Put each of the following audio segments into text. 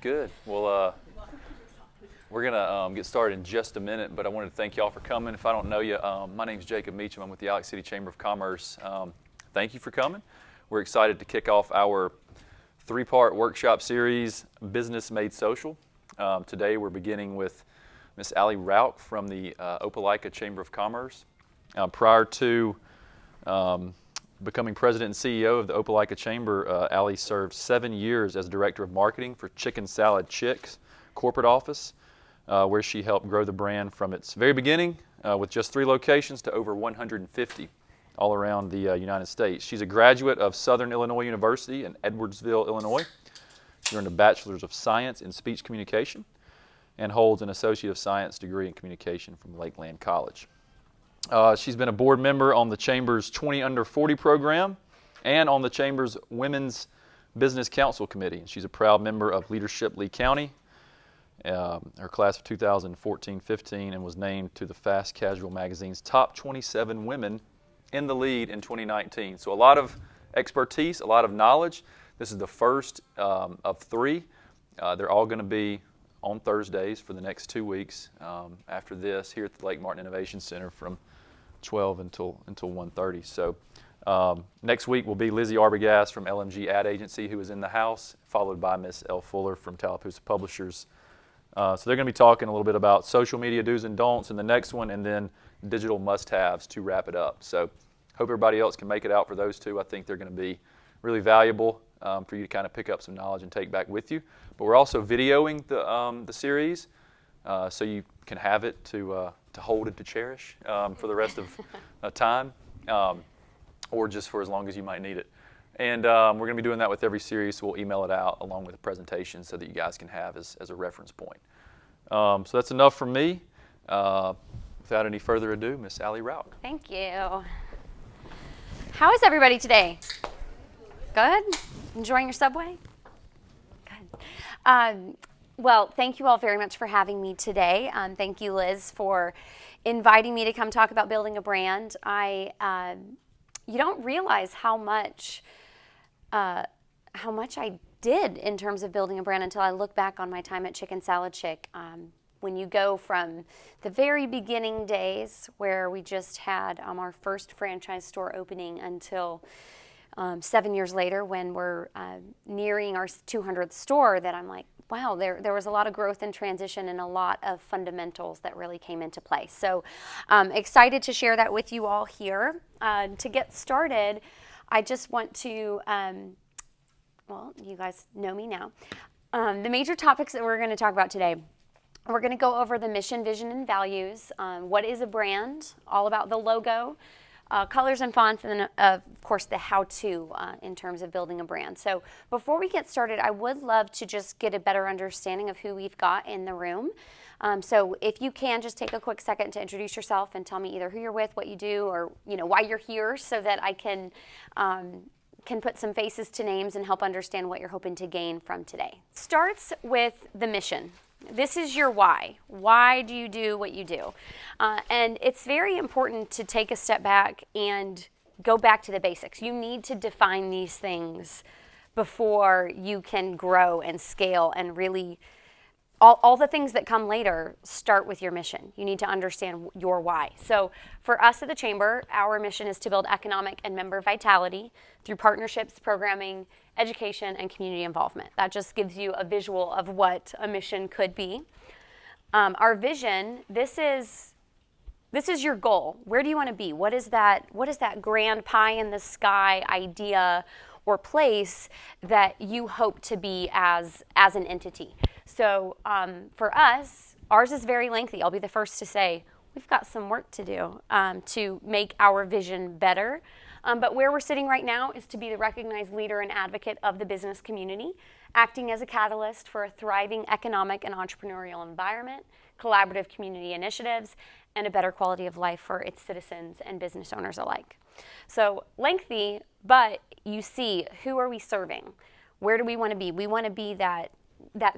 Good. Well, we're going to get started in just a minute, but I wanted to thank y'all for coming. If I don't know you, my name is Jacob Meacham. I'm with the Alex City Chamber of Commerce. Thank you for coming. We're excited to kick off our 3-part workshop series, Business Made Social. Today we're beginning with Miss Allie Rauch from the Opelika Chamber of Commerce. Prior to becoming president and CEO of the Opelika Chamber, Allie served 7 years as director of marketing for Chicken Salad Chick's corporate office, where she helped grow the brand from its very beginning with just 3 locations to over 150 all around the United States. She's a graduate of Southern Illinois University in Edwardsville, Illinois. She earned a Bachelor's of Science in Speech Communication and holds an Associate of Science degree in Communication from Lakeland College. She's been a board member on the Chamber's 20 Under 40 program and on the Chamber's Women's Business Council Committee. She's a proud member of Leadership Lee County, her class of 2014-15, and was named to the Fast Casual magazine's top 27 women in the lead in 2019. So a lot of expertise, a lot of knowledge. This is the first of 3. They're all going to be on Thursdays for the next 2 weeks after this here at the Lake Martin Innovation Center from 12 until 1:30. So next week will be Lizzie Arbogast from LMG Ad Agency, who is in the house, followed by Miss Elle Fuller from Tallapoosa Publishers. So they're going to be talking a little bit about social media do's and don'ts in the next one, and then digital must-haves to wrap it up. So hope everybody else can make it out for those 2. I think they're going to be really valuable for you to kind of pick up some knowledge and take back with you. But we're also videoing the series, so you can have it to hold and to cherish for the rest of time, or just for as long as you might need it. And we're going to be doing that with every series, so we'll email it out along with a presentation so that you guys can have as a reference point. So that's enough from me. Without any further ado, Miss Allie Rauch. Thank you. How is everybody today? Good? Enjoying your Subway? Good. Well, thank you all very much for having me today. Thank you, Liz, for inviting me to come talk about building a brand. You don't realize how much I did in terms of building a brand until I look back on my time at Chicken Salad Chick. When you go from the very beginning days where we just had our first franchise store opening until 7 years later when we're nearing our 200th store, that I'm like, wow, there was a lot of growth and transition and a lot of fundamentals that really came into play. So excited to share that with you all here. To get started, I just want to, well, you guys know me now. The major topics that we're going to talk about today, we're going to go over the mission, vision, and values. What is a brand? All about the logo, colors and fonts, and then, of course, the how-to in terms of building a brand. So before we get started, I would love to just get a better understanding of who we've got in the room. So if you can, just take a quick second to introduce yourself and tell me either who you're with, what you do, or why you're here, so that I can put some faces to names and help understand what you're hoping to gain from today. Starts with the mission. This is your why. Why do you do what you do? And it's very important to take a step back and go back to the basics. You need to define these things before you can grow and scale, and really all the things that come later start with your mission. You need to understand your why. So for us at the Chamber, our mission is to build economic and member vitality through partnerships, programming, education, and community involvement. That just gives you a visual of what a mission could be. Our vision, this is your goal. Where do you want to be? What is that grand pie in the sky idea or place that you hope to be as an entity? So for us, ours is very lengthy. I'll be the first to say we've got some work to do to make our vision better. But where we're sitting right now is to be the recognized leader and advocate of the business community, acting as a catalyst for a thriving economic and entrepreneurial environment, collaborative community initiatives, and a better quality of life for its citizens and business owners alike. So lengthy, but you see, who are we serving? Where do we want to be? We want to be that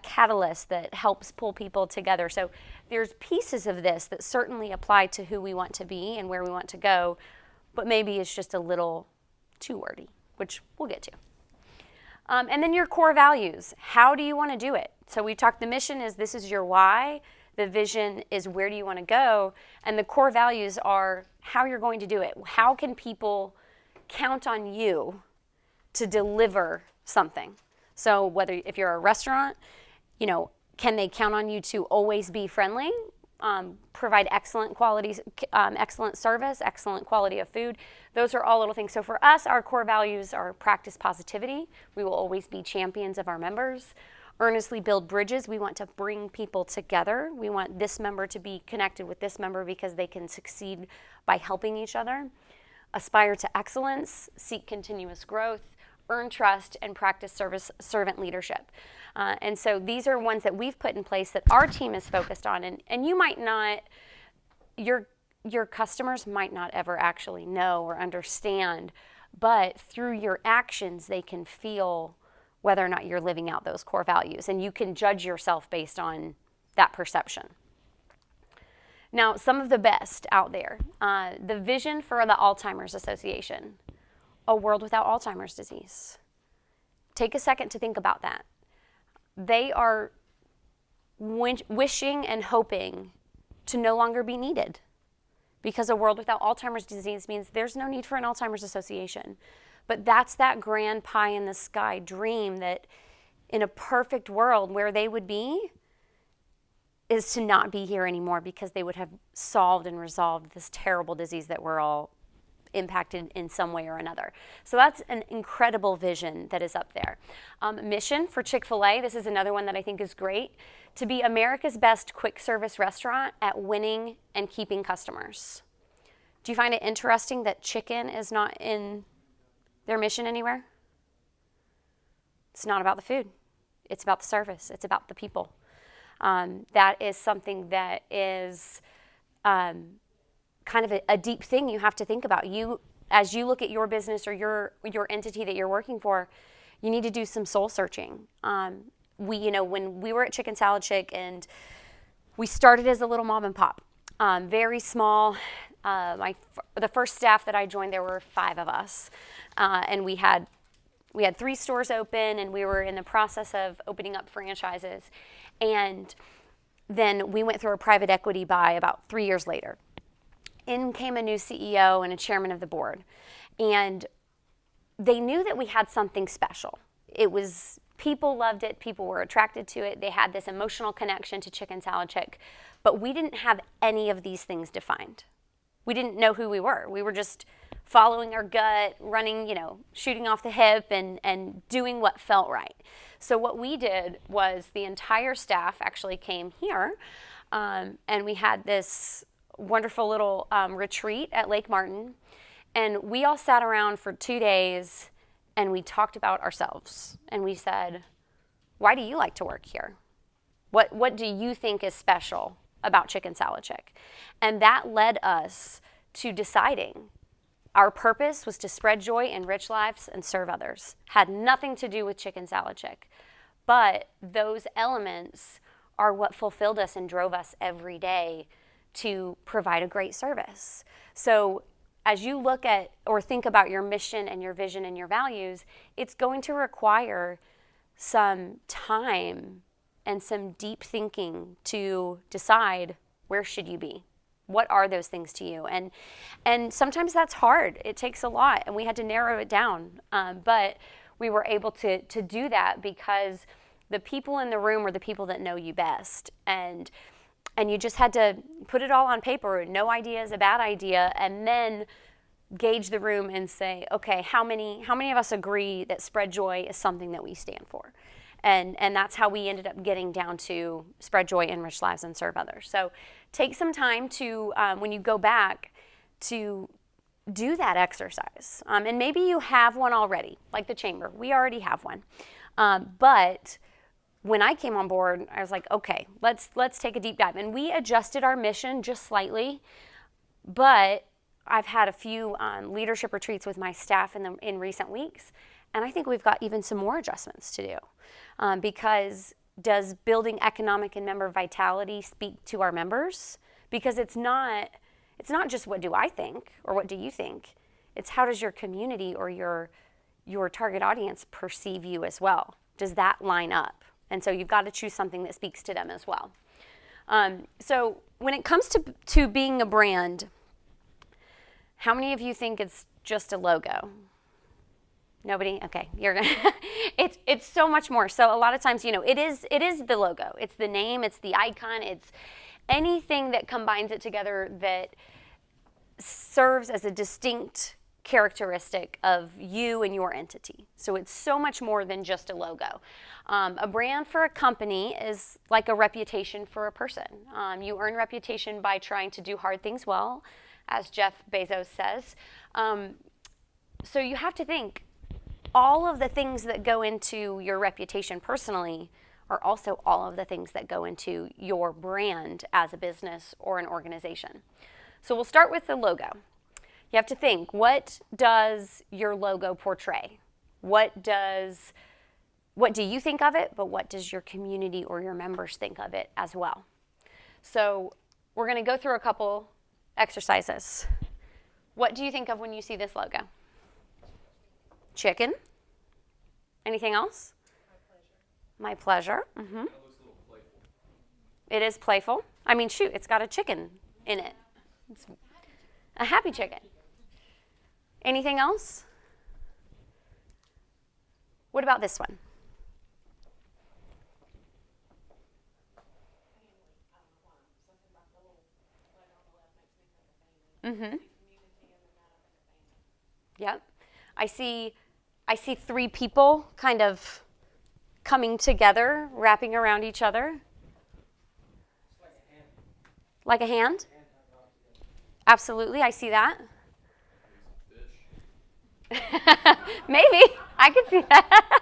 catalyst that helps pull people together. So there's pieces of this that certainly apply to who we want to be and where we want to go. but maybe it's just a little too wordy, which we'll get to. And then your core values. How do you want to do it? So we talked, the mission is this is your why. The vision is where do you want to go? And the core values are how you're going to do it. How can people count on you to deliver something? So whether if you're a restaurant, can they count on you to always be friendly, provide excellent quality, excellent service, excellent quality of food? Those are all little things. So for us, our core values are practice positivity. We will always be champions of our members. Earnestly build bridges. We want to bring people together. We want this member to be connected with this member because they can succeed by helping each other. Aspire to excellence, seek continuous growth, earn trust, and practice servant leadership. And so these are ones that we've put in place that our team is focused on. And you might not, your customers might not ever actually know or understand, but through your actions, they can feel whether or not you're living out those core values. And you can judge yourself based on that perception. Now, some of the best out there, the vision for the Alzheimer's Association, a world without Alzheimer's disease. Take a second to think about that. They are wishing and hoping to no longer be needed, because a world without Alzheimer's disease means there's no need for an Alzheimer's Association. But that's that grand pie in the sky dream that in a perfect world where they would be is to not be here anymore, because they would have solved and resolved this terrible disease that we're all impacted in some way or another. So that's an incredible vision that is up there. Mission for Chick-Fil-A, this is another one that I think is great, to be America's best quick service restaurant at winning and keeping customers. Do you find it interesting that chicken is not in their mission anywhere? It's not about the food. It's about the service. It's about the people. That is something that is kind of a deep thing you have to think about. You, as you look at your business or your entity that you're working for, you need to do some soul searching. When we were at Chicken Salad Chick, and we started as a little mom and pop, very small. The first staff that I joined, there were 5 of us, and we had 3 stores open, and we were in the process of opening up franchises. And then we went through a private equity buy about 3 years later. In came a new CEO and a chairman of the board, and they knew that we had something special. People loved it, people were attracted to it, they had this emotional connection to Chicken Salad Chick, but we didn't have any of these things defined. We didn't know who we were. We were just following our gut, running, shooting off the hip and doing what felt right. So what we did was the entire staff actually came here, and we had this wonderful little retreat at Lake Martin, and we all sat around for 2 days and we talked about ourselves, and we said, why do you like to work here? What do you think is special about Chicken Salad Chick? And that led us to deciding our purpose was to spread joy, enrich lives, and serve others. Had nothing to do with Chicken Salad Chick, but those elements are what fulfilled us and drove us every day to provide a great service. So as you look at or think about your mission and your vision and your values, it's going to require some time and some deep thinking to decide, where should you be? What are those things to you? And sometimes that's hard. It takes a lot, and we had to narrow it down. But we were able to do that because the people in the room are the people that know you best. And you just had to put it all on paper. No idea is a bad idea. And then gauge the room and say, okay, how many of us agree that spread joy is something that we stand for? And that's how we ended up getting down to spread joy, enrich lives, and serve others. So take some time to, when you go back, to do that exercise. And maybe you have one already, like the chamber. We already have one. But when I came on board, I was like, okay, let's take a deep dive. And we adjusted our mission just slightly, but I've had a few leadership retreats with my staff in recent weeks, and I think we've got even some more adjustments to do. Because does building economic and member vitality speak to our members? Because it's not just what do I think or what do you think. It's how does your community or your target audience perceive you as well? Does that line up? And so you've got to choose something that speaks to them as well. So when it comes to being a brand, how many of you think it's just a logo? Nobody? Okay, you're gonna. It's so much more. So a lot of times, it is the logo. It's the name. It's the icon. It's anything that combines it together that serves as a distinct characteristic of you and your entity. So it's so much more than just a logo. A brand for a company is like a reputation for a person. You earn reputation by trying to do hard things well, as Jeff Bezos says. So you have to think, all of the things that go into your reputation personally are also all of the things that go into your brand as a business or an organization. So we'll start with the logo. You have to think, what does your logo portray? What do you think of it, but what does your community or your members think of it as well? So we're going to go through a couple exercises. What do you think of when you see this logo? Chicken. Anything else? My pleasure. Mm-hmm. That looks a little playful. It is playful. I mean, shoot, it's got a chicken in it. It's a happy chicken. Anything else? What about this one? Mm-hmm. Yep. I see 3 people kind of coming together, wrapping around each other. Like a hand? Absolutely, I see that. Maybe. I could see that.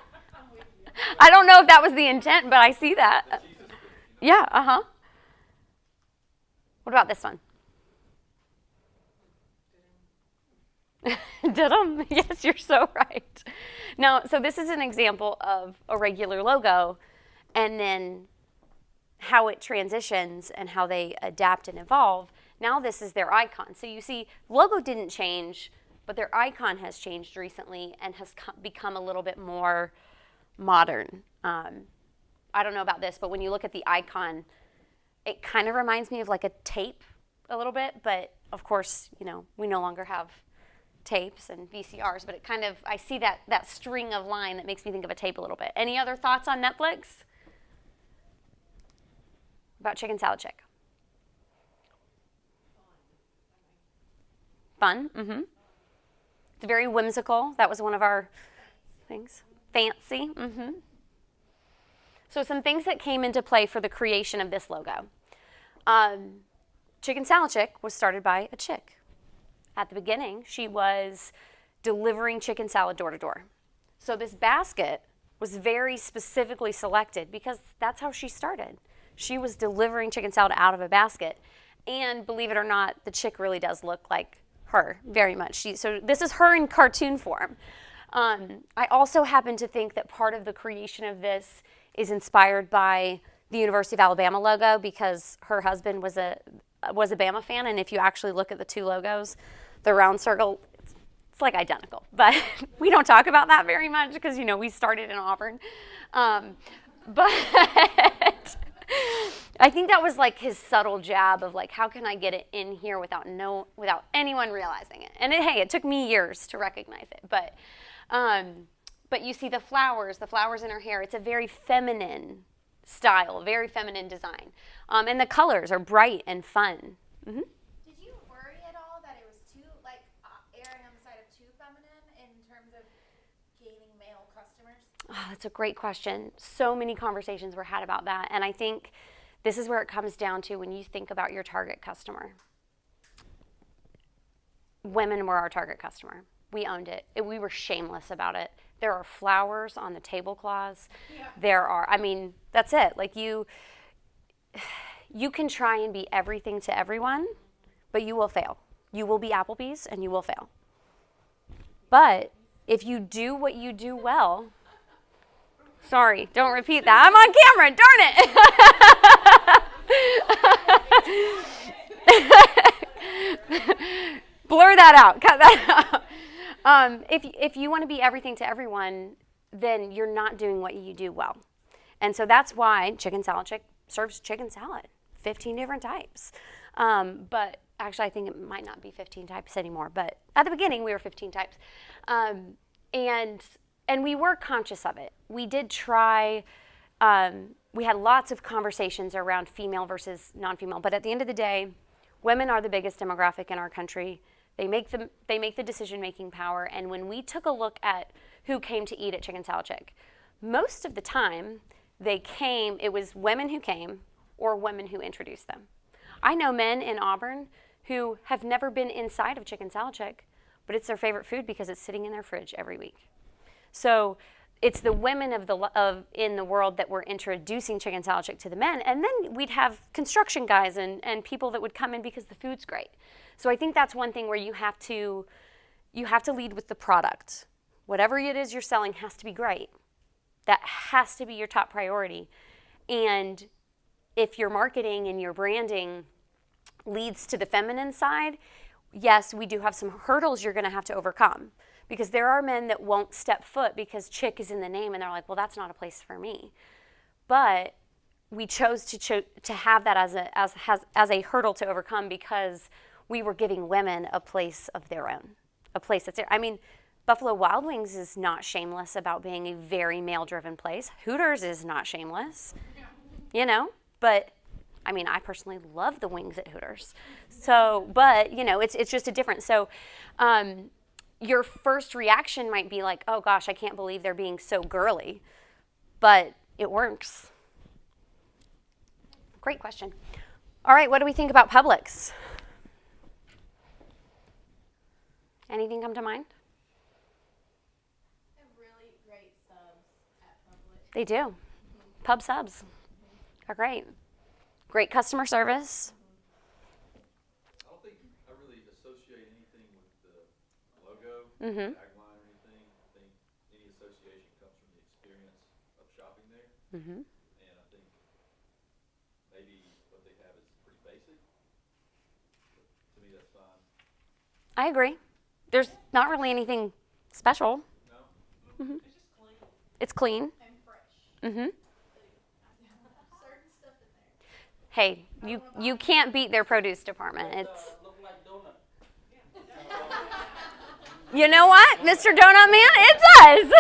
I don't know if that was the intent, but I see that. Yeah, uh-huh. What about this one? Did Yes, you're so right. Now, so this is an example of a regular logo and then how it transitions and how they adapt and evolve. Now this is their icon. So you see, logo didn't change, but their icon has changed recently and has become a little bit more modern. I don't know about this, but when you look at the icon, it kind of reminds me of like a tape a little bit, but of course, we no longer have tapes and VCRs, but it kind of, I see that string of line that makes me think of a tape a little bit. Any other thoughts on Netflix? About Chicken Salad Chick? Fun? Mm-hmm. It's very whimsical. That was one of our things. Fancy. Mm-hmm. So some things that came into play for the creation of this logo. Chicken Salad Chick was started by a chick. At the beginning, she was delivering chicken salad door to door. So this basket was very specifically selected because that's how she started. She was delivering chicken salad out of a basket. And believe it or not, the chick really does look like her very much. So this is her in cartoon form. I also happen to think that part of the creation of this is inspired by the University of Alabama logo because her husband was a Bama fan, and if you actually look at the 2 logos, the round circle, it's like identical. But we don't talk about that very much because, we started in Auburn. But I think that was like his subtle jab of like, how can I get it in here without anyone realizing it? And it took me years to recognize it. But you see the flowers in her hair. It's a very feminine style, very feminine design. And the colors are bright and fun. Mm-hmm. Did you worry at all that it was too, erring on the side of too feminine in terms of gaining male customers? Oh, that's a great question. So many conversations were had about that. And I think this is where it comes down to when you think about your target customer. Women were our target customer. We owned it. We were shameless about it. There are flowers on the tablecloths. Yeah. That's it. Like you can try and be everything to everyone, but you will fail. You will be Applebee's and you will fail. But if you do what you do well, sorry, don't repeat that. I'm on camera, darn it. Blur that out. Cut that out. If you want to be everything to everyone, then you're not doing what you do well. And so that's why Chicken Salad Chick serves chicken salad, 15 different types. But actually, I think it might not be 15 types anymore. But at the beginning, we were 15 types. And we were conscious of it. We did try, we had lots of conversations around female versus non-female. But at the end of the day, women are the biggest demographic in our country. They make the decision-making power. And when we took a look at who came to eat at Chicken Salad Chick, most of the time, it was women who came or women who introduced them. I know men in Auburn who have never been inside of Chicken Salad Chick, but it's their favorite food because it's sitting in their fridge every week. So it's the women in the world that were introducing Chicken Salad Chick to the men, and then we'd have construction guys and people that would come in because the food's great. So I think that's one thing where you have to lead with the product. Whatever it is you're selling has to be great. That has to be your top priority. And if your marketing and your branding leads to the feminine side, yes, we do have some hurdles you're going to have to overcome. Because there are men that won't step foot because chick is in the name, and they're like, well, that's not a place for me. But we chose to have that as a hurdle to overcome because we were giving women a place of their own, a place that's there. I mean, Buffalo Wild Wings is not shameless about being a very male-driven place. Hooters is not shameless, but I mean, I personally love the wings at Hooters. So, but, it's just a difference. So, your first reaction might be like, oh gosh, I can't believe they're being so girly, but it works. Great question. All right, what do we think about Publix? Anything come to mind? They have really great subs at Publix. They do. Pub subs are great. Great customer service. I don't think I really associate anything with the logo, Mm-hmm. tagline, or anything. I think any association comes from the experience of shopping there. Mm-hmm. And I think maybe what they have is pretty basic. But to me, that's fine. I agree. There's not really anything special. No? Mm-hmm. It's just clean It's clean. and fresh. Mm-hmm. Certain stuff in there. Hey, you can't beat their produce department. It's. Look like donut. You know what, Mr. Donut Man? It does.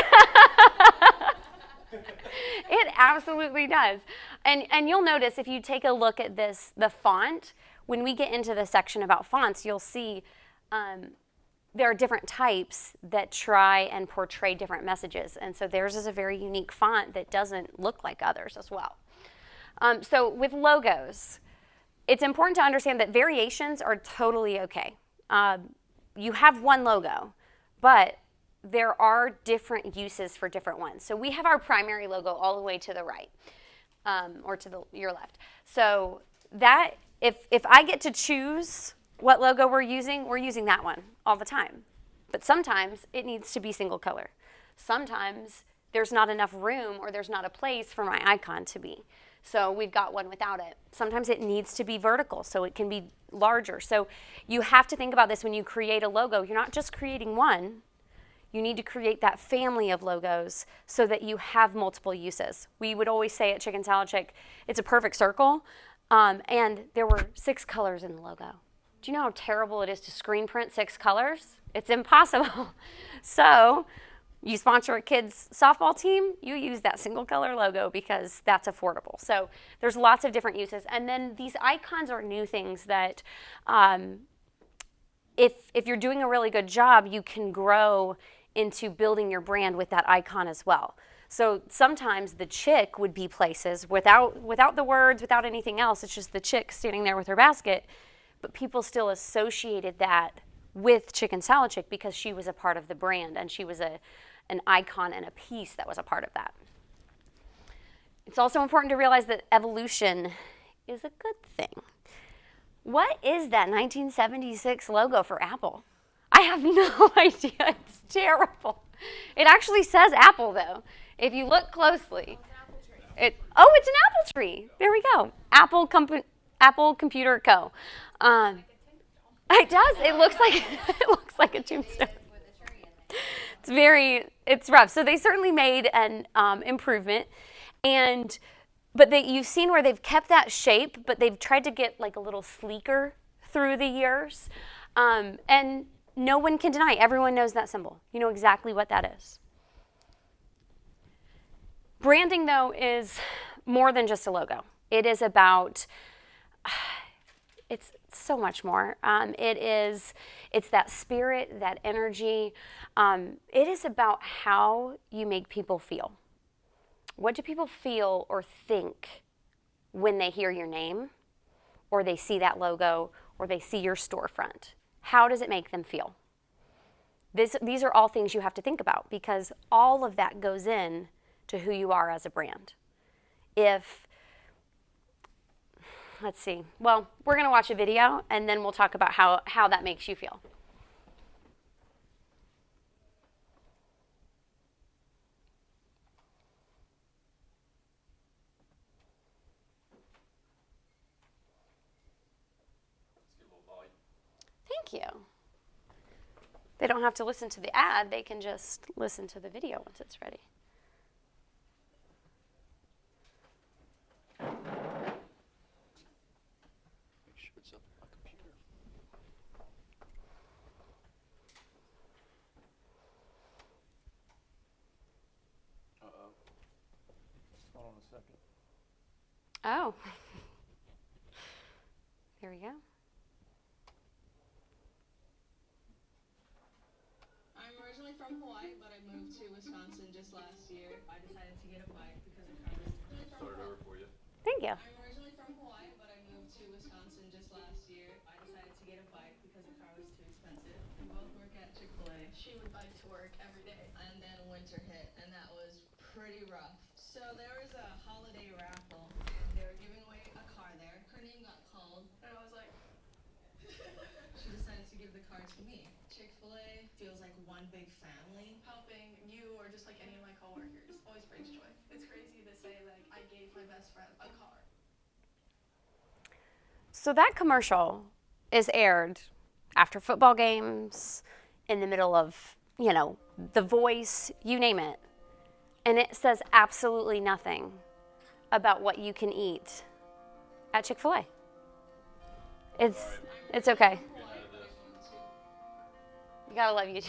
It absolutely does. And you'll notice if you take a look at the font, when we get into the section about fonts, you'll see there are different types that try and portray different messages. And so theirs is a very unique font that doesn't look like others as well. So with logos, it's important to understand that variations are totally okay. You have one logo, but there are different uses for different ones. So we have our primary logo all the way to the right, or to your left. So that if I get to choose what logo we're using that one all the time. But sometimes it needs to be single color. Sometimes there's not enough room or there's not a place for my icon to be. So we've got one without it. Sometimes it needs to be vertical so it can be larger. So you have to think about this when you create a logo. You're not just creating one. You need to create that family of logos so that you have multiple uses. We would always say at Chicken Salad Chick, it's a perfect circle. And there were 6 colors in the logo. Do you know how terrible it is to screen print 6 colors? It's impossible. So you sponsor a kid's softball team, you use that single color logo because that's affordable. So there's lots of different uses. And then these icons are new things that if you're doing a really good job, you can grow into building your brand with that icon as well. So sometimes the chick would be places without the words, without anything else. It's just the chick standing there with her basket. But people still associated that with Chicken Salad Chick because she was a part of the brand and she was an icon and a piece that was a part of that. It's also important to realize that evolution is a good thing. What is that 1976 logo for Apple? I have no idea. It's terrible. It actually says Apple, though. If you look closely. It's an apple tree. There we go. Apple Computer Co. It does. It looks like it looks like a tombstone. It's rough. So they certainly made an improvement, but you've seen where they've kept that shape, but they've tried to get like a little sleeker through the years, and no one can deny. Everyone knows that symbol. You know exactly what that is. Branding, though, is more than just a logo. It is about. It's so much more. It's that spirit, that energy. It is about how you make people feel. What do people feel or think when they hear your name, or they see that logo, or they see your storefront? How does it make them feel? These are all things you have to think about, because all of that goes in to who you are as a brand. Let's see. Well, we're going to watch a video, and then we'll talk about how that makes you feel. Thank you. They don't have to listen to the ad. They can just listen to the video once it's ready. It's up on my computer. Uh-oh. Hold on a second. Oh. There we go. I'm originally from Hawaii, but I moved to Wisconsin just last year. I decided to get a bike because the car was Start it over for you. Thank you. I'm originally from Hawaii, but I moved to Wisconsin just last year. I decided to get a bike because the car was too expensive. We both work at Chick-Fil-A. She would bike to work every day. And then winter hit, and that was pretty rough. So there was a holiday raffle, and they were giving away a car there. Her name got called, And I was like, she decided to give the car to me. Chick-fil-A feels like one big family. helping you or just like any of my coworkers always brings joy. It's crazy to say like I gave my best friend a car. So that commercial is aired after football games, in the middle of, The Voice, you name it. And it says absolutely nothing about what you can eat at Chick-fil-A. It's okay. You gotta love YouTube.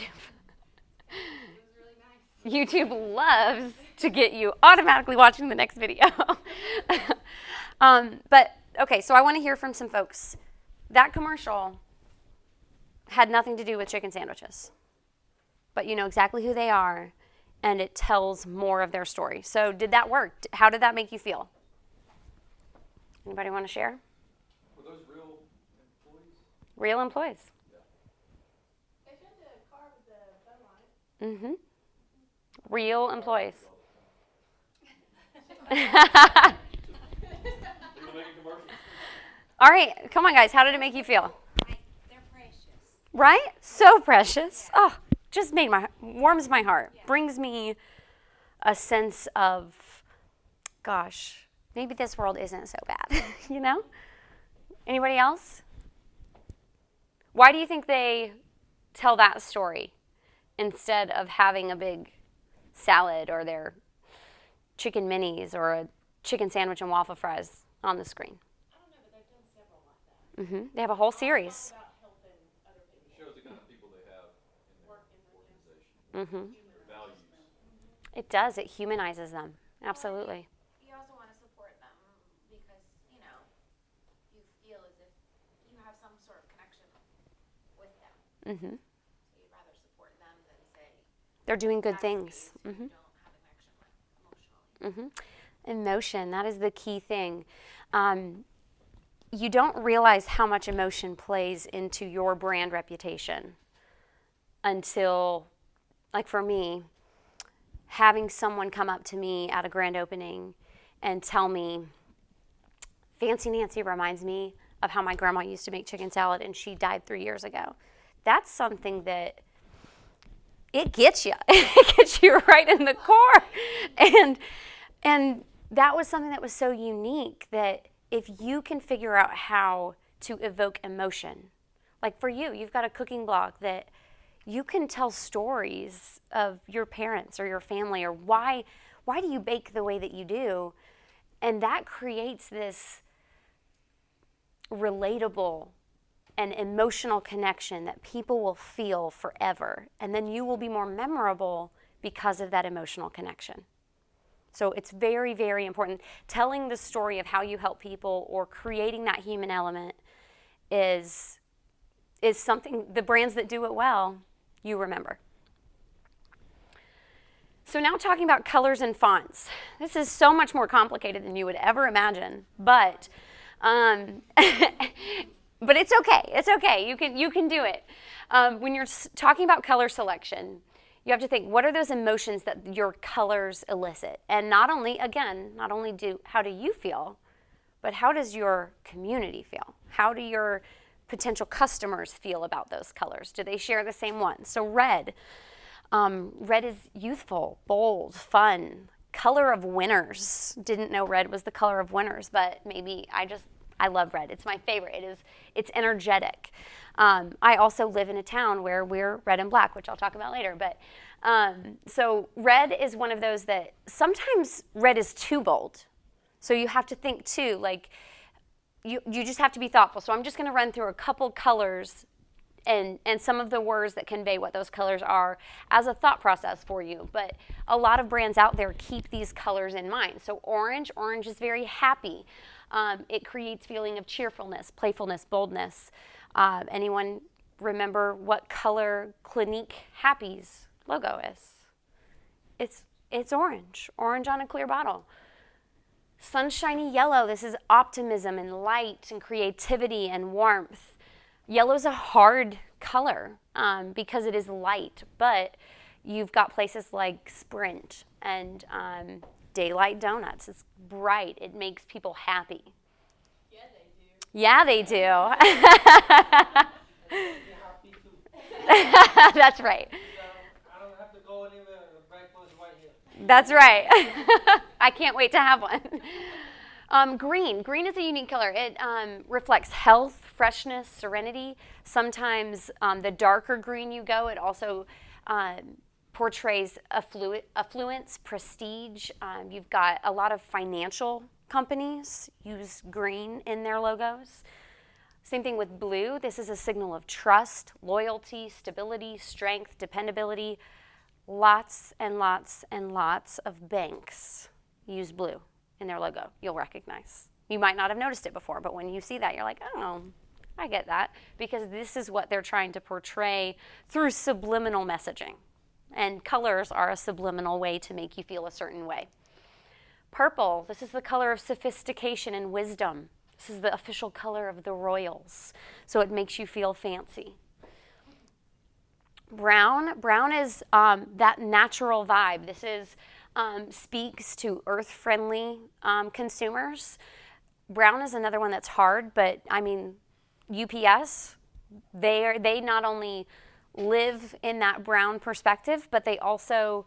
It was really nice. YouTube loves to get you automatically watching the next video. But, okay, so I want to hear from some folks. That commercial had nothing to do with chicken sandwiches. But you know exactly who they are, and it tells more of their story. So did that work? How did that make you feel? Anybody want to share? Were those real employees? Real employees. They showed the car with the bun on it. Mm-hmm. Real employees. All right, come on, guys. How did it make you feel? They're precious. Right? So precious. Oh, just warms my heart. Yeah. Brings me a sense of, gosh, maybe this world isn't so bad. Anybody else? Why do you think they tell that story instead of having a big salad or their chicken minis or a chicken sandwich and waffle fries on the screen? I don't know, but they've done several like that. Mm-hmm. They have a whole series. About helping other people It shows the kind of people they have in their work in the organization, Mm-hmm. their values. It does. It humanizes them. Absolutely. You also want to support them because, you feel as if you have some sort of connection with them. Mm-hmm. So you'd rather support them than say They're doing good backstage things. who Mm-hmm. you don't have a connection with emotionally. Mm-hmm. Emotion, that is the key thing. You don't realize how much emotion plays into your brand reputation until, like for me, having someone come up to me at a grand opening and tell me, Fancy Nancy reminds me of how my grandma used to make chicken salad and she died 3 years ago. That's something that it gets you. It gets you right in the core. And that was something that was so unique that if you can figure out how to evoke emotion Like for you, you've got a cooking blog that you can tell stories of your parents or your family, or why do you bake the way that you do? And that creates this relatable and emotional connection that people will feel forever. And then you will be more memorable because of that emotional connection. So it's very, very important. Telling the story of how you help people or creating that human element is something, the brands that do it well, you remember. So now talking about colors and fonts. This is so much more complicated than you would ever imagine, but but it's okay. It's okay. You can do it. When you're talking about color selection, you have to think, what are those emotions that your colors elicit? And not only how do you feel, but how does your community feel? How do your potential customers feel about those colors? Do they share the same ones? So red is youthful, bold, fun, color of winners. Didn't know red was the color of winners, but maybe I love red. It's my favorite. It's energetic. I also live in a town where we're red and black, which I'll talk about later. But so red is one of those that sometimes red is too bold. So you have to think too, like you just have to be thoughtful. So I'm just going to run through a couple colors and some of the words that convey what those colors are as a thought process for you. But a lot of brands out there keep these colors in mind. So orange is very happy. It creates feeling of cheerfulness, playfulness, boldness. Anyone remember what color Clinique Happy's logo is? It's orange on a clear bottle. Sunshiny yellow, this is optimism and light and creativity and warmth. Yellow's a hard color because it is light, but you've got places like Sprint and Daylight Donuts. It's bright. It makes people happy. Yeah, they do. That's right. I don't have to go anywhere. Breakfast right here. That's right. I can't wait to have one. Green is a unique color. It reflects health, freshness, serenity. Sometimes the darker green you go, it also portrays affluence, prestige. You've got a lot of financial companies use green in their logos. Same thing with blue. This is a signal of trust, loyalty, stability, strength, dependability. Lots and lots and lots of banks use blue in their logo. You'll recognize. You might not have noticed it before, but when you see that, you're like, oh, I get that, because this is what they're trying to portray through subliminal messaging. And colors are a subliminal way to make you feel a certain way. Purple, this is the color of sophistication and wisdom. This is the official color of the royals, so it makes you feel fancy. Brown is that natural vibe. This is speaks to earth-friendly consumers. Brown is another one that's hard, but I mean, UPS, they not only live in that brown perspective, but they also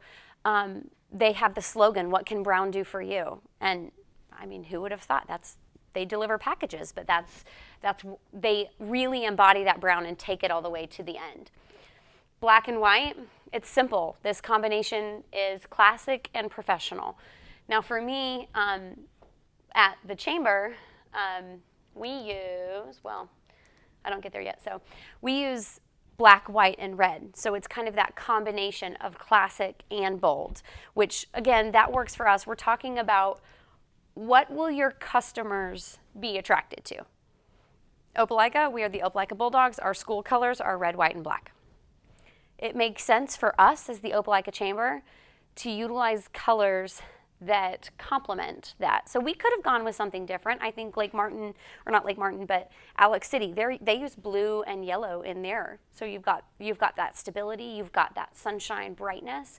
they have the slogan, "What can brown do for you?" And I mean, who would have thought they deliver packages, but they really embody that brown and take it all the way to the end. Black and white, it's simple. This combination is classic and professional. Now for me, at the Chamber, we use, well, I don't get there yet, so we use black, white, and red. So it's kind of that combination of classic and bold, which again, that works for us. We're talking about what will your customers be attracted to. Opelika, we are the Opelika Bulldogs. Our school colors are red, white, and black. It makes sense for us as the Opelika Chamber to utilize colors that complement that. So we could have gone with something different. I think Lake Martin, or not Lake Martin, but Alex City, they use blue and yellow in there. So you've got that stability, you've got that sunshine, brightness.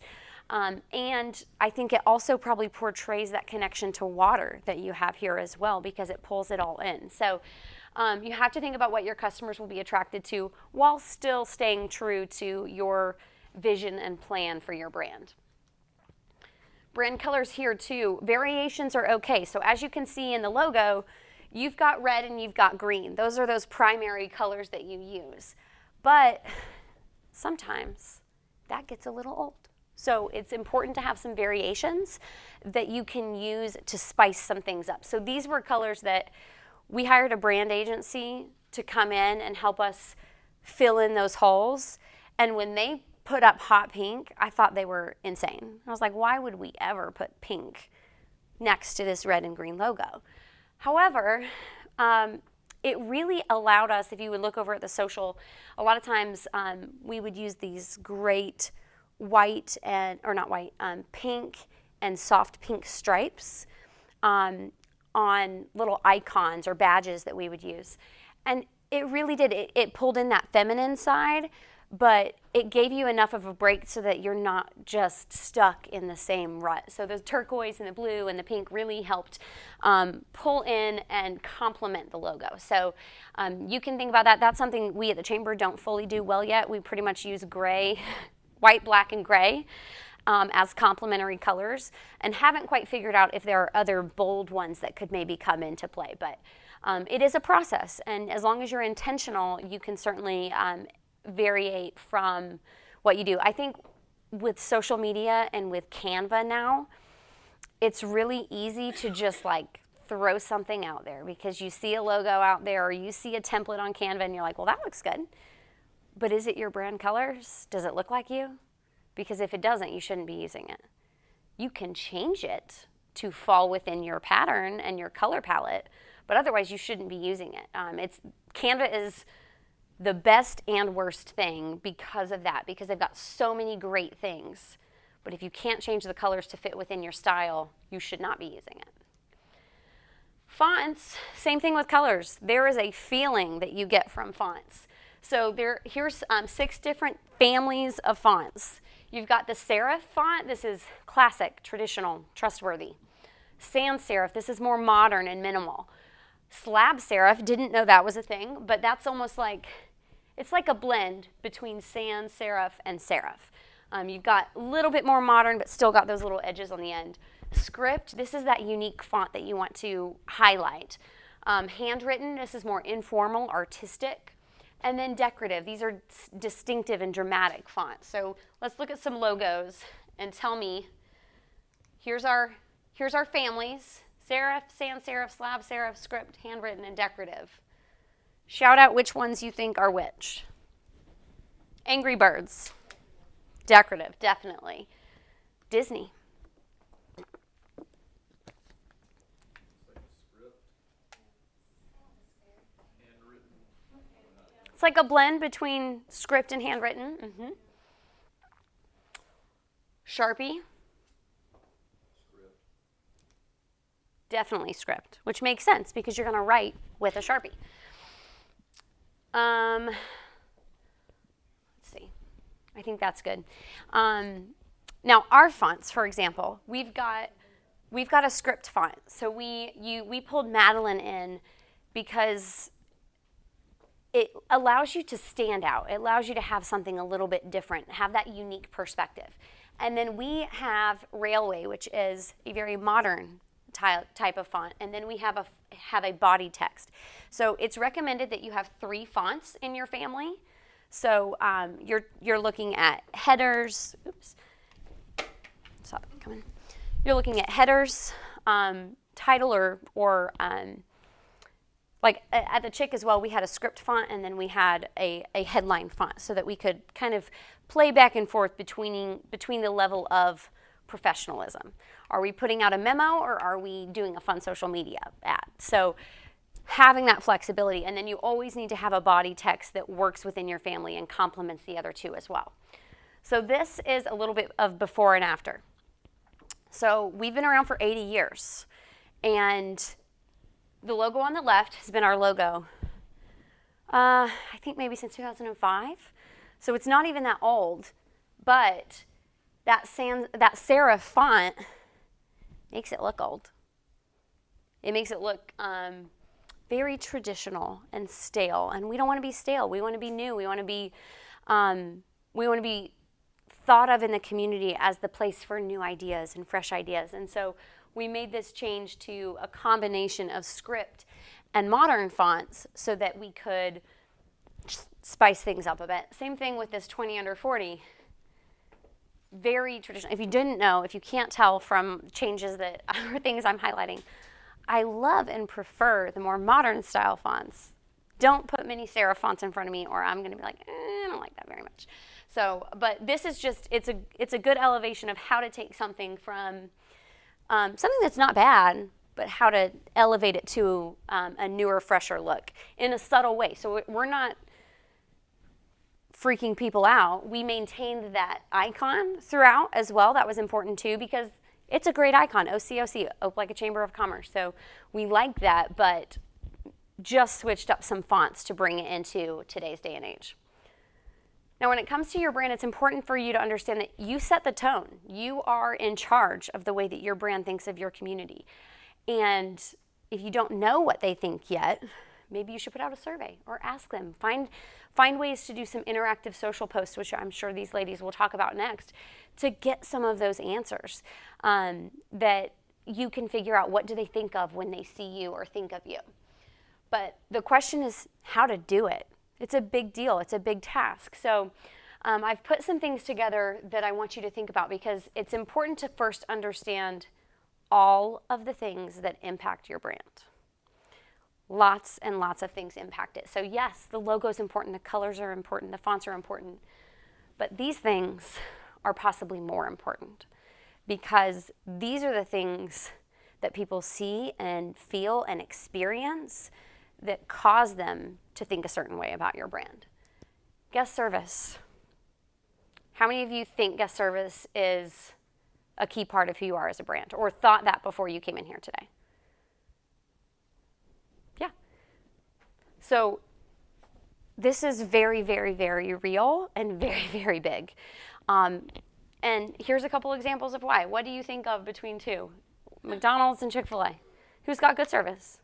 And I think it also probably portrays that connection to water that you have here as well, because it pulls it all in. So you have to think about what your customers will be attracted to while still staying true to your vision and plan for your brand. Brand colors here too, variations are okay. So as you can see in the logo, you've got red and you've got green. Those are those primary colors that you use. But sometimes that gets a little old. So it's important to have some variations that you can use to spice some things up. So these were colors that we hired a brand agency to come in and help us fill in those holes. And when they put up hot pink, I thought they were insane. I was like, why would we ever put pink next to this red and green logo? However, it really allowed us, if you would look over at the social, a lot of times we would use these great pink and soft pink stripes on little icons or badges that we would use. And it really did, it pulled in that feminine side, but it gave you enough of a break so that you're not just stuck in the same rut. So the turquoise and the blue and the pink really helped pull in and complement the logo. So you can think about that. That's something we at the Chamber don't fully do well yet. We pretty much use gray, white, black, and gray as complementary colors, and haven't quite figured out if there are other bold ones that could maybe come into play. But it is a process, and as long as you're intentional, you can certainly variate from what you do. I think with social media and with Canva now, it's really easy to just like throw something out there because you see a logo out there or you see a template on Canva and you're like, well, that looks good. But is it your brand colors? Does it look like you? Because if it doesn't, you shouldn't be using it. You can change it to fall within your pattern and your color palette, but otherwise you shouldn't be using it. Canva is the best and worst thing because of that, because they've got so many great things. But if you can't change the colors to fit within your style, you should not be using it. Fonts, same thing with colors. There is a feeling that you get from fonts. So here's 6 different families of fonts. You've got the serif font. This is classic, traditional, trustworthy. Sans serif, this is more modern and minimal. Slab serif, didn't know that was a thing, but that's almost like, it's like a blend between sans serif and serif. You've got a little bit more modern, but still got those little edges on the end. Script, this is that unique font that you want to highlight. Handwritten, this is more informal, artistic. And then decorative, these are distinctive and dramatic fonts. So let's look at some logos and tell me, here's our families: serif, sans serif, slab serif, script, handwritten, and decorative. Shout out which ones you think are which. Angry Birds. Decorative, definitely. Disney. It's like a blend between script and handwritten. Mm-hmm. Sharpie. Definitely script, which makes sense because you're going to write with a Sharpie. Let's see. I think that's good. Now our fonts, for example, we've got a script font. So we pulled Madeline in because it allows you to stand out. It allows you to have something a little bit different, have that unique perspective. And then we have Railway, which is a very modern type of font, and then we have a body text. So it's recommended that you have 3 fonts in your family. So you're looking at headers. Oops. Stop. Come in. You're looking at headers, title, or like at the Chick as well, we had a script font, and then we had a headline font so that we could kind of play back and forth between the level of professionalism. Are we putting out a memo, or are we doing a fun social media ad? So having that flexibility, and then you always need to have a body text that works within your family and complements the other 2 as well. So this is a little bit of before and after. So we've been around for 80 years, and the logo on the left has been our logo, I think maybe since 2005. So it's not even that old, but that serif font makes it look old. It makes it look very traditional and stale, and we don't want to be stale. We want to be new. We want to be thought of in the community as the place for new ideas and fresh ideas. And so we made this change to a combination of script and modern fonts so that we could spice things up a bit. Same thing with this 20 under 40. Very traditional. If you didn't know, if you can't tell from changes that or things I'm highlighting, I love and prefer the more modern style fonts. Don't put mini serif fonts in front of me or I'm going to be like, I don't like that very much. So, but this is just, it's a good elevation of how to take something from something that's not bad, but how to elevate it to a newer, fresher look in a subtle way. So we're not freaking people out. We maintained that icon throughout as well. That was important too because it's a great icon, OCOC, Opelika Chamber of Commerce. So we like that, but just switched up some fonts to bring it into today's day and age. Now, when it comes to your brand, it's important for you to understand that you set the tone. You are in charge of the way that your brand thinks of your community. And if you don't know what they think yet, maybe you should put out a survey or ask them. Find ways to do some interactive social posts, which I'm sure these ladies will talk about next, to get some of those answers that you can figure out what do they think of when they see you or think of you. But the question is how to do it. It's a big deal. It's a big task. So I've put some things together that I want you to think about because it's important to first understand all of the things that impact your brand. Lots and lots of things impact it. So yes, the logo is important, the colors are important, the fonts are important, but these things are possibly more important because these are the things that people see and feel and experience that cause them to think a certain way about your brand. Guest service. How many of you think guest service is a key part of who you are as a brand or thought that before you came in here today? Yeah. So this is very, very, very real and very, very big. And here's a couple examples of why. What do you think of between two? McDonald's and Chick-Fil-A. Who's got good service?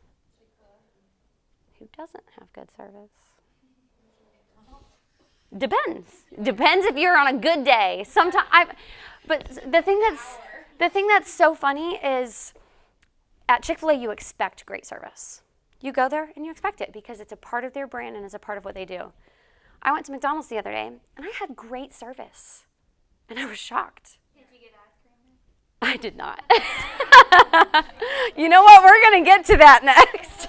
Who doesn't have good service? Depends. Depends if you're on a good day. But the thing that's so funny is at Chick-fil-A you expect great service. You go there and you expect it because it's a part of their brand and it's a part of what they do. I went to McDonald's the other day and I had great service and I was shocked. Did you get ice cream? I did not. You know what? We're going to get to that next.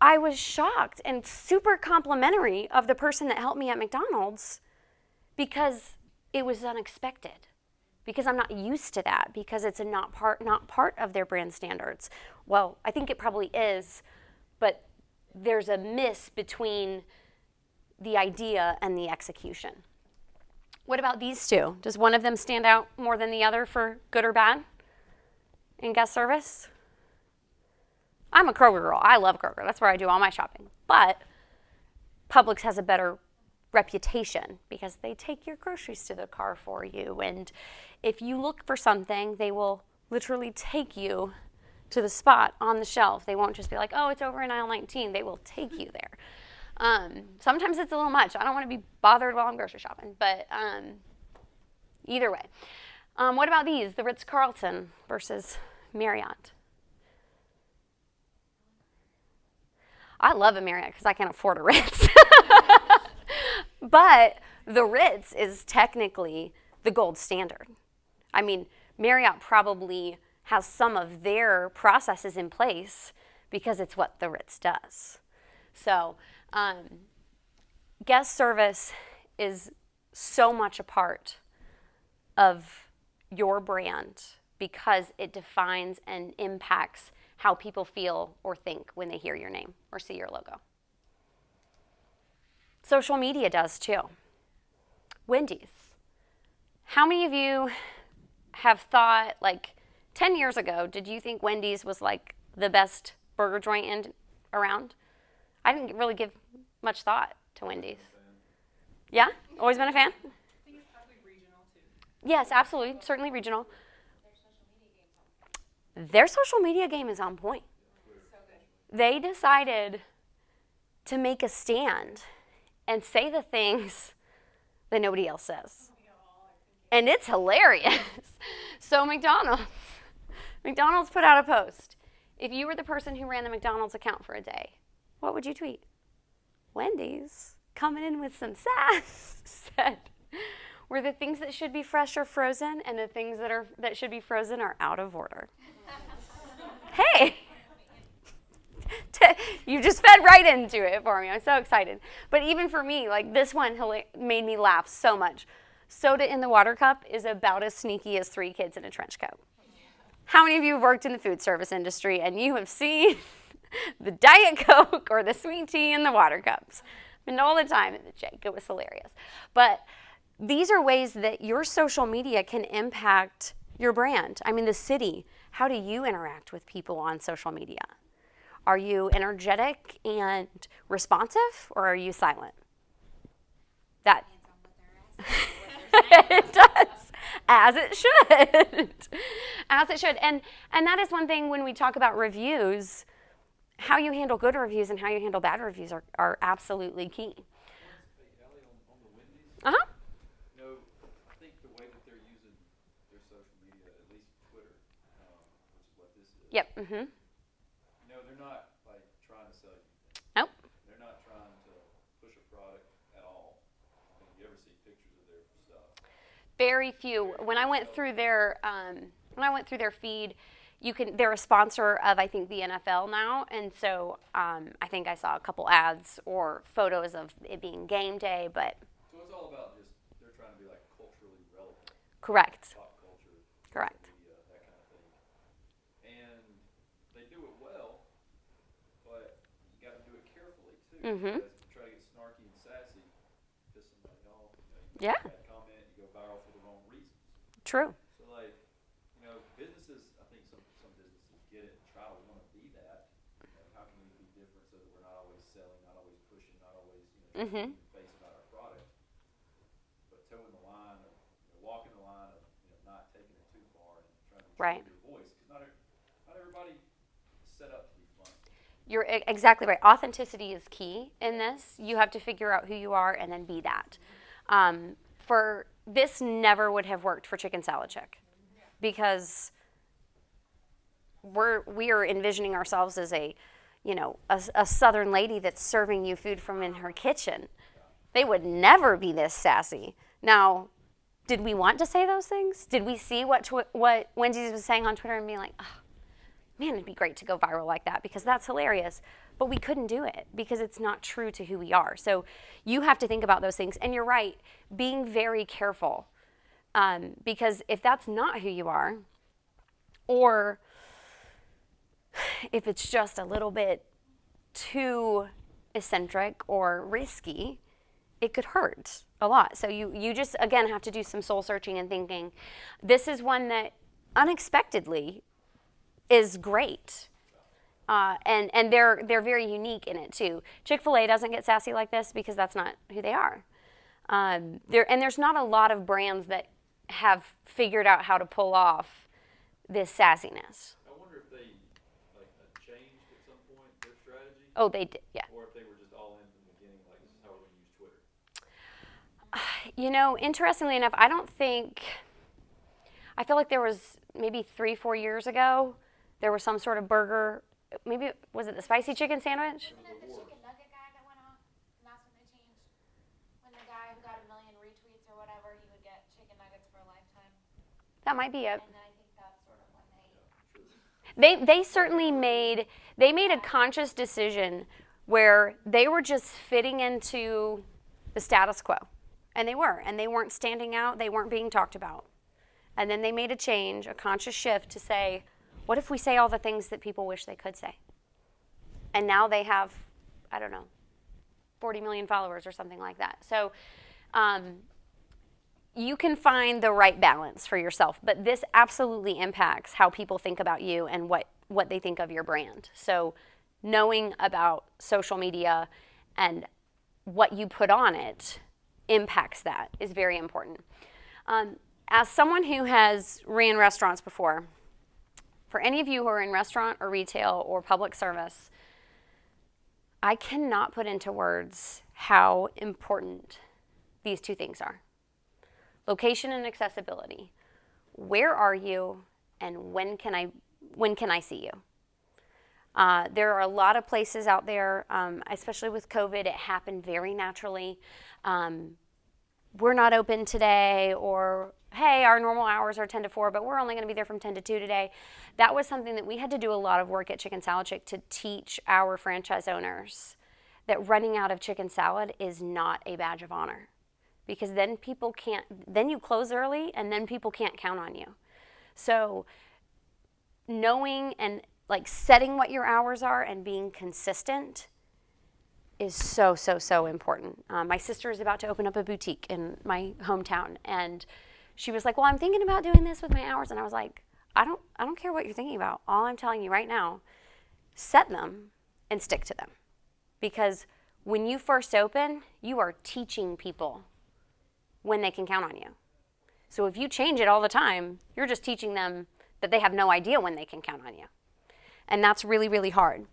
I was shocked and super complimentary of the person that helped me at McDonald's because it was unexpected, because I'm not used to that, because it's not part of their brand standards. Well, I think it probably is, but there's a miss between the idea and the execution. What about these two? Does one of them stand out more than the other for good or bad in guest service? I'm a Kroger girl. I love Kroger. That's where I do all my shopping. But Publix has a better reputation because they take your groceries to the car for you. And if you look for something, they will literally take you to the spot on the shelf. They won't just be like, oh, it's over in aisle 19. They will take you there. Sometimes it's a little much. I don't want to be bothered while I'm grocery shopping. But either way. What about these? The Ritz-Carlton versus Marriott. I love a Marriott because I can't afford a Ritz. But the Ritz is technically the gold standard. I mean, Marriott probably has some of their processes in place because it's what the Ritz does. So guest service is so much a part of your brand because it defines and impacts how people feel or think when they hear your name or see your logo. Social media does too. Wendy's. How many of you have thought, like 10 years ago, did you think Wendy's was like the best burger joint around? I didn't really give much thought to Wendy's. Yeah? Always been a fan? I think it's probably regional too. Yes, absolutely. Certainly regional. Their social media game is on point. They decided to make a stand and say the things that nobody else says. And it's hilarious. So McDonald's put out a post. If you were the person who ran the McDonald's account for a day, what would you tweet? Wendy's coming in with some sass said, where the things that should be fresh are frozen and the things that should be frozen are out of order. Hey, you just fed right into it for me. I'm so excited. But even for me, like this one made me laugh so much. Soda in the water cup is about as sneaky as 3 kids in a trench coat. How many of you have worked in the food service industry and you have seen the Diet Coke or the sweet tea in the water cups? And all the time at the Jake, it was hilarious. But these are ways that your social media can impact your brand. I mean, the city. How do you interact with people on social media? Are you energetic and responsive, or are you silent? That it does, as it should, as it should. And that is one thing when we talk about reviews. How you handle good reviews and how you handle bad reviews are absolutely key. Uh-huh. You know, I think the way that they're using their social media, at least Twitter, which is what this is. Yep. Mm-hmm. You know, they're not like trying to sell you. Nope. They're not trying to push a product at all. I mean, you ever see pictures of their stuff? Very few. When I went through their feed, they're a sponsor of, I think, the NFL now, and so I think I saw a couple ads or photos of it being game day, but. So it's all about just, they're trying to be like culturally relevant. Correct. Pop culture. Correct. Media, that kind of thing. And they do it well, but you got to do it carefully too. Mm-hmm. Because if you try to get snarky and sassy, piss somebody off, Yeah. you make a bad comment, you go viral for the wrong reasons. True. So like, you know, businesses, I think some businesses get it and try to want to be that. You know, how can we be different so that we're not always selling, not always pushing, not always, Mm-hmm. being face about our product, but towing the line of, walking the line of, not taking it too far and trying to Right. control your voice. Because not everybody is set up to be fun. You're exactly right. Authenticity is key in this. You have to figure out who you are and then be that. For this never would have worked for Chicken Salad Chick, because we are envisioning ourselves as a southern lady that's serving you food from in her kitchen. They would never be this sassy. Now, did we want to say those things? Did we see what Wendy's was saying on Twitter and be like, oh, man, it'd be great to go viral like that because that's hilarious. But we couldn't do it because it's not true to who we are. So you have to think about those things. And you're right, being very careful. Because if that's not who you are, or if it's just a little bit too eccentric or risky, it could hurt a lot. So you just, again, have to do some soul searching and thinking, this is one that unexpectedly is great. And they're very unique in it too. Chick-Fil-A doesn't get sassy like this because that's not who they are. There's not a lot of brands that have figured out how to pull off this sassiness. I wonder if they changed at some point their strategy. Oh, they did, yeah. Or if they were just all in from the beginning, like this is how we're going to use Twitter. Interestingly enough, I feel like there was maybe 3-4 years ago, there was some sort of burger, maybe, was it the spicy chicken sandwich? Wasn't it the chicken nugget guy that went off? And that's when they changed. When the guy who got 1 million retweets or whatever, he would get chicken nuggets for a lifetime. That might be it. And then I think that's sort of when They certainly made a conscious decision where they were just fitting into the status quo. And they weren't standing out, they weren't being talked about. And then they made a change, a conscious shift to say, what if we say all the things that people wish they could say? And now they have, 40 million followers or something like that. So you can find the right balance for yourself, but this absolutely impacts how people think about you and what they think of your brand. So knowing about social media and what you put on it impacts that is very important. As someone who has ran restaurants before, for any of you who are in restaurant or retail or public service, I cannot put into words how important these two things are. Location and accessibility. Where are you and when can I see you? There are a lot of places out there, especially with COVID, it happened very naturally. We're not open today, or hey, our normal hours are 10 to 4, but we're only going to be there from 10 to 2 today. That was something that we had to do a lot of work at Chicken Salad Chick to teach our franchise owners that running out of chicken salad is not a badge of honor, because then people can't, then you close early and then people can't count on you. So knowing and like setting what your hours are and being consistent is so, so, so important. My sister is about to open up a boutique in my hometown, and she was like, well, I'm thinking about doing this with my hours. And I was like, I don't care what you're thinking about. All I'm telling you right now, set them and stick to them. Because when you first open, you are teaching people when they can count on you. So if you change it all the time, you're just teaching them that they have no idea when they can count on you. And that's really, really hard.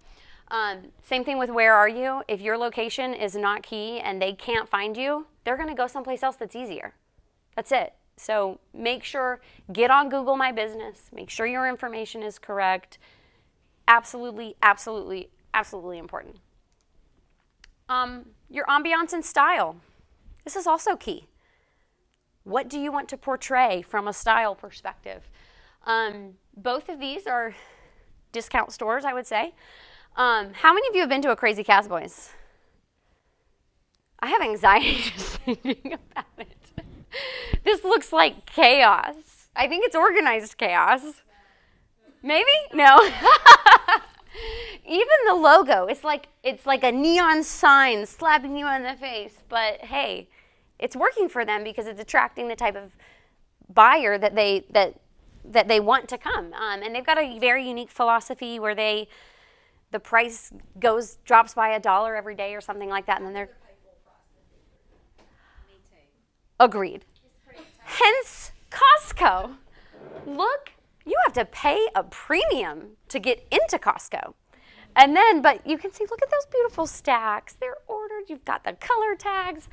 Same thing with where are you? If your location is not key and they can't find you, they're going to go someplace else that's easier. That's it. So make sure, get on Google My Business. Make sure your information is correct. Absolutely, absolutely, absolutely important. Your ambiance and style. This is also key. What do you want to portray from a style perspective? Both of these are discount stores, I would say. How many of you have been to a Crazy Cowboys? I have anxiety just thinking about it. This looks like chaos. I think it's organized chaos. Maybe? No. Even the logo, it's like a neon sign slapping you in the face. But hey, it's working for them because it's attracting the type of buyer that they want to come. And they've got a very unique philosophy where the price drops by $1 every day or something like that, and then they're agreed. Hence Costco. Look, you have to pay a premium to get into Costco. And then, but you can see, look at those beautiful stacks. They're ordered. You've got the color tags.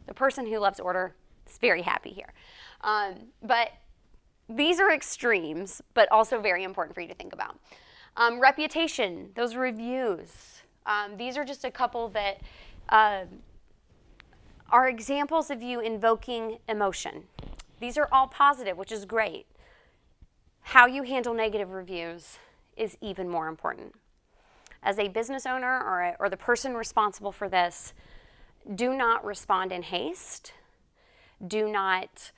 The person who loves order is very happy here. But these are extremes, but also very important for you to think about. Reputation, those reviews. These are just a couple that are examples of you invoking emotion. These are all positive, which is great. How you handle negative reviews is even more important. As a business owner or the person responsible for this, do not respond in haste. Do not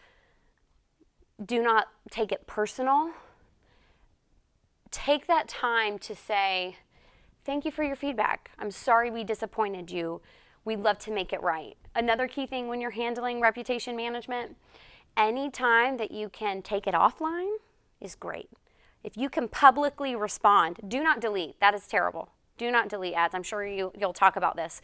take it personal. Take that time to say, thank you for your feedback. I'm sorry we disappointed you. We'd love to make it right. Another key thing when you're handling reputation management, any time that you can take it offline is great. If you can publicly respond, do not delete. That is terrible. Do not delete ads. I'm sure you'll talk about this.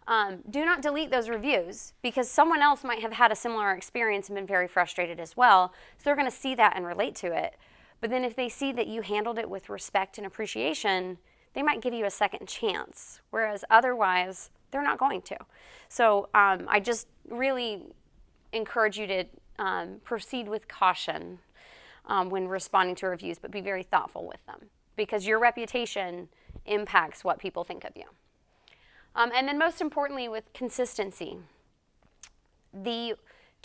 Do not delete those reviews, because someone else might have had a similar experience and been very frustrated as well. So they're going to see that and relate to it. But then if they see that you handled it with respect and appreciation, they might give you a second chance, whereas otherwise they're not going to. So I just really encourage you to proceed with caution when responding to reviews, but be very thoughtful with them, because your reputation impacts what people think of you. And then most importantly, with consistency. Do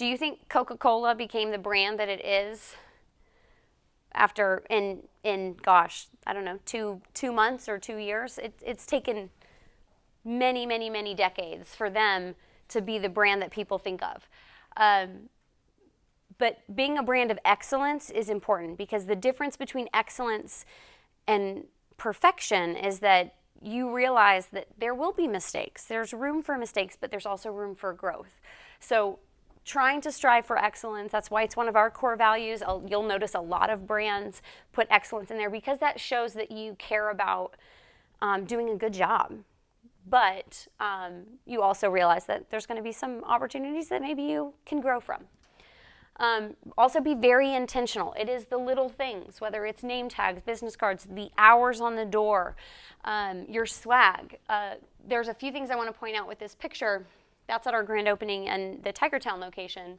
you think Coca-Cola became the brand that it is after gosh, I don't know, two months or 2 years? It's taken many, many, many decades for them to be the brand that people think of. But being a brand of excellence is important, because the difference between excellence and perfection is that you realize that there will be mistakes. There's room for mistakes, but there's also room for growth. So trying to strive for excellence, that's why it's one of our core values. You'll notice a lot of brands put excellence in there, because that shows that you care about doing a good job. But you also realize that there's going to be some opportunities that maybe you can grow from. Also be very intentional. It is the little things, whether it's name tags, business cards, the hours on the door, your swag. There's a few things I want to point out with this picture. That's at our grand opening and the Tigertown location.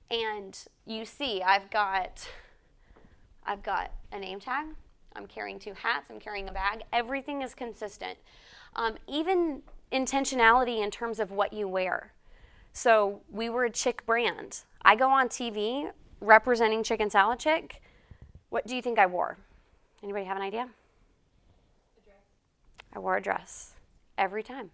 And you see I've got a name tag. I'm carrying 2 hats, I'm carrying a bag. Everything is consistent. Even intentionality in terms of what you wear. So we were a chick brand. I go on TV representing Chicken Salad Chick. What do you think I wore? Anybody have an idea? A dress. I wore a dress every time.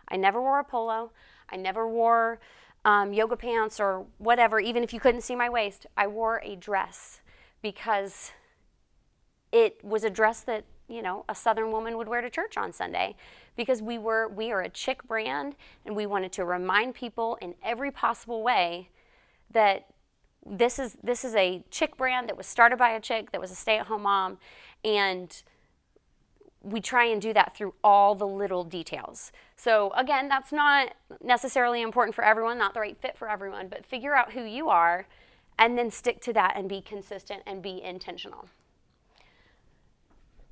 I never wore a polo. I never wore yoga pants or whatever, even if you couldn't see my waist. I wore a dress because it was a dress that, you know, a Southern woman would wear to church on Sunday, because we are a chick brand, and we wanted to remind people in every possible way that this is a chick brand that was started by a chick that was a stay-at-home mom, and we try and do that through all the little details. So again, that's not necessarily important for everyone, not the right fit for everyone, but figure out who you are and then stick to that and be consistent and be intentional.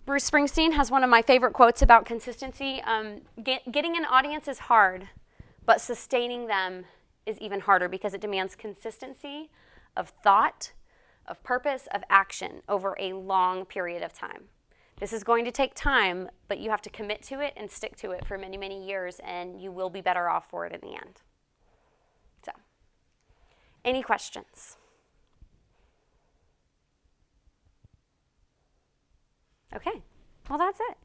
Bruce Springsteen has one of my favorite quotes about consistency. Getting an audience is hard, but sustaining them is even harder, because it demands consistency of thought, of purpose, of action over a long period of time. This is going to take time, but you have to commit to it and stick to it for many, many years, and you will be better off for it in the end. So, any questions? Okay, well, that's it.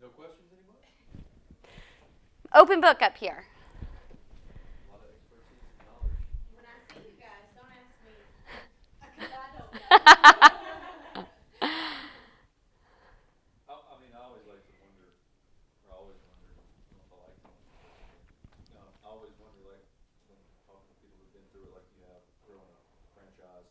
No questions anymore? Open book up here. A lot of expertise and knowledge. When I see you guys, don't ask me, because I don't know. I mean, I always like to wonder, or I always wonder, I don't know if I like to wonder. I always wonder, like, when talking to people who've been through it like you have, growing a franchise,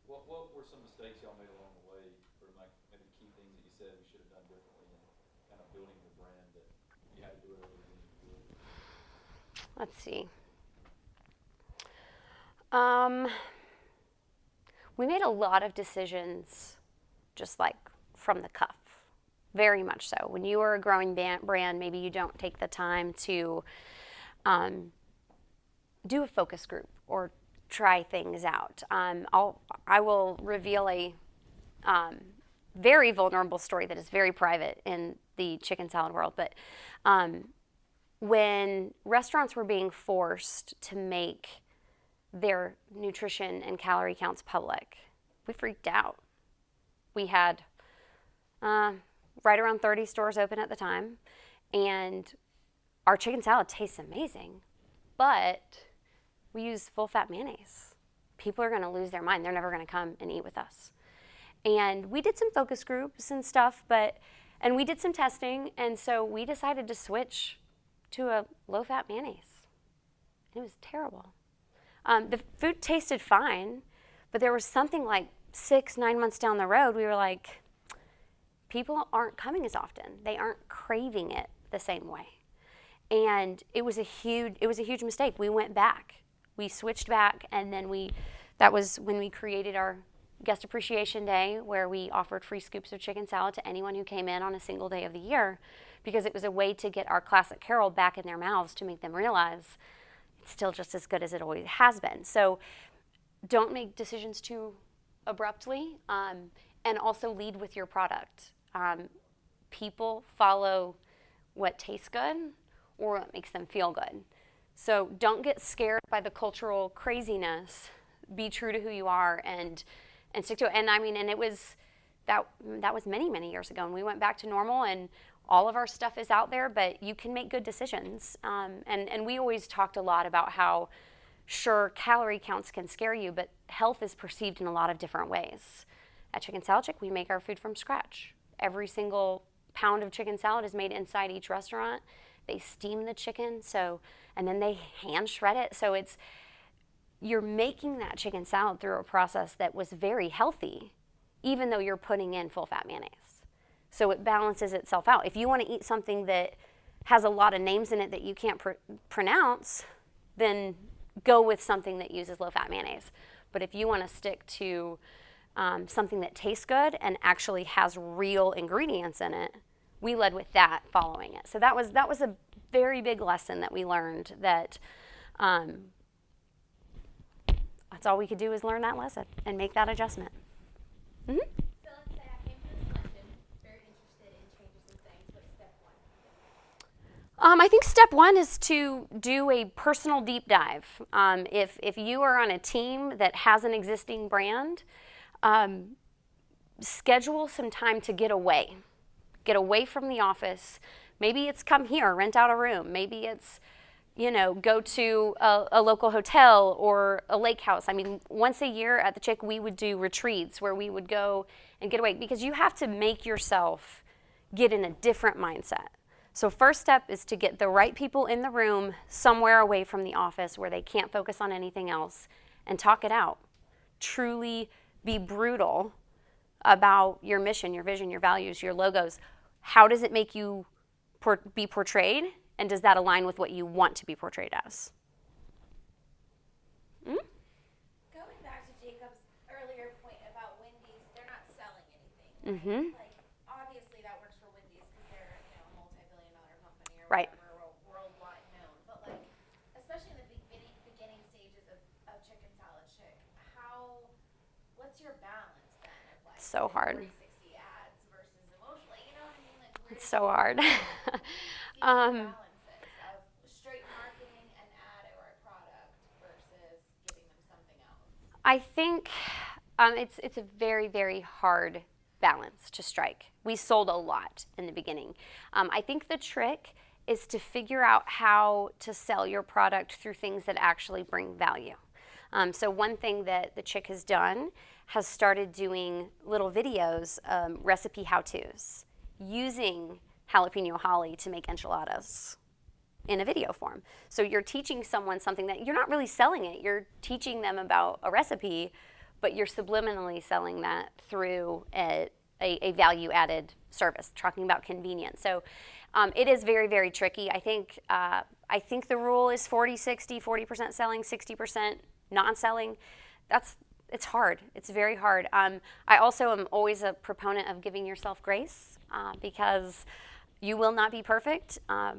what were some mistakes y'all made along the way, or like maybe key things that you said we should have done differently in kind of building the brand that you had to do it over again to do it? Let's see. We made a lot of decisions just like from the cuff, very much so. When you are a growing brand, maybe you don't take the time to do a focus group or try things out. I will reveal a very vulnerable story that is very private in the chicken salad world, but when restaurants were being forced to make their nutrition and calorie counts public, we freaked out. We had right around 30 stores open at the time, and our chicken salad tastes amazing, but we use full-fat mayonnaise. People are going to lose their mind. They're never going to come and eat with us. And we did some focus groups and stuff, and we did some testing, and so we decided to switch to a low-fat mayonnaise. It was terrible. The food tasted fine, but there was something like 6-9 months down the road, we were like, people aren't coming as often. They aren't craving it the same way. And it was a huge mistake. We went back. We switched back, and then that was when we created our Guest Appreciation Day, where we offered free scoops of chicken salad to anyone who came in on a single day of the year, because it was a way to get our classic Carol back in their mouths, to make them realize it's still just as good as it always has been. So don't make decisions too abruptly, and also lead with your product. People follow what tastes good or what makes them feel good. So don't get scared by the cultural craziness. Be true to who you are and stick to it. And I mean, and it was that was many, many years ago, and we went back to normal, and all of our stuff is out there, but you can make good decisions. And we always talked a lot about how, sure, calorie counts can scare you, but health is perceived in a lot of different ways. At Chicken Salad Chick, we make our food from scratch. Every single pound of chicken salad is made inside each restaurant. They steam the chicken, and then they hand shred it. So you're making that chicken salad through a process that was very healthy, even though you're putting in full-fat mayonnaise. So it balances itself out. If you want to eat something that has a lot of names in it that you can't pronounce, then go with something that uses low-fat mayonnaise. But if you want to stick to something that tastes good and actually has real ingredients in it, we led with that, following it. So that was a very big lesson that we learned, that that's all we could do is learn that lesson and make that adjustment. Mhm. So let's say I came to this lesson, very interested in changing some things. What's step one? I think step one is to do a personal deep dive. If you are on a team that has an existing brand, schedule some time to get away. Get away from the office. Maybe it's come here, rent out a room. Maybe it's, go to a local hotel or a lake house. I mean, once a year at the Chick, we would do retreats where we would go and get away, because you have to make yourself get in a different mindset. So first step is to get the right people in the room somewhere away from the office where they can't focus on anything else and talk it out. Truly be brutal about your mission, your vision, your values, your logos. How does it make you be portrayed, and does that align with what you want to be portrayed as? Going back to Jacob's earlier point about Wendy's, they're not selling anything. Like, obviously that works for Wendy's because they're, a multi-billion-dollar company or Right. whatever, worldwide known. But like, especially in the beginning stages of Chicken Salad Chick, what's your balance then of like So hard. 360 ads versus emotionally? You know what I mean? Like, where It's so hard. balances of straight marketing and ad or a product versus giving them something else. I think it's a very, very hard balance to strike. We sold a lot in the beginning. I think the trick is to figure out how to sell your product through things that actually bring value. So one thing that the Chick has done has started doing little videos, recipe how-tos, using jalapeno holly to make enchiladas in a video form. So you're teaching someone something that you're not really selling it. You're teaching them about a recipe, but you're subliminally selling that through a value-added service, talking about convenience. So it is very, very tricky. I think the rule is 40-60, 40% selling, 60% non-selling. It's hard. It's very hard. I also am always a proponent of giving yourself grace because you will not be perfect,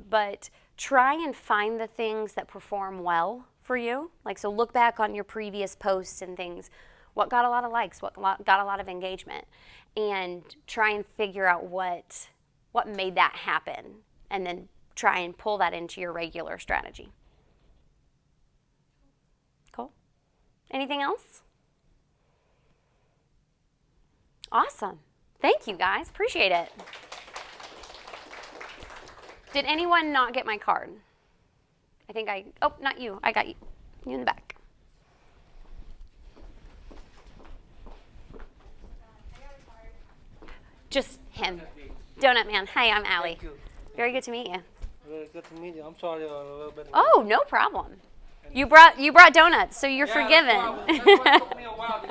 but try and find the things that perform well for you. So look back on your previous posts and things. What got a lot of likes? What got a lot of engagement? And try and figure out what made that happen, and then try and pull that into your regular strategy. Cool. Anything else? Awesome. Thank you, guys. Appreciate it. Did anyone not get my card? Not you. I got you. You in the back. Just him. Donut Man. Hi, I'm Allie. Thank you. Very good to meet you. Very good to meet you. I'm sorry a little bit. Oh, no problem. You brought donuts, so you're forgiven. That's why it took me a while to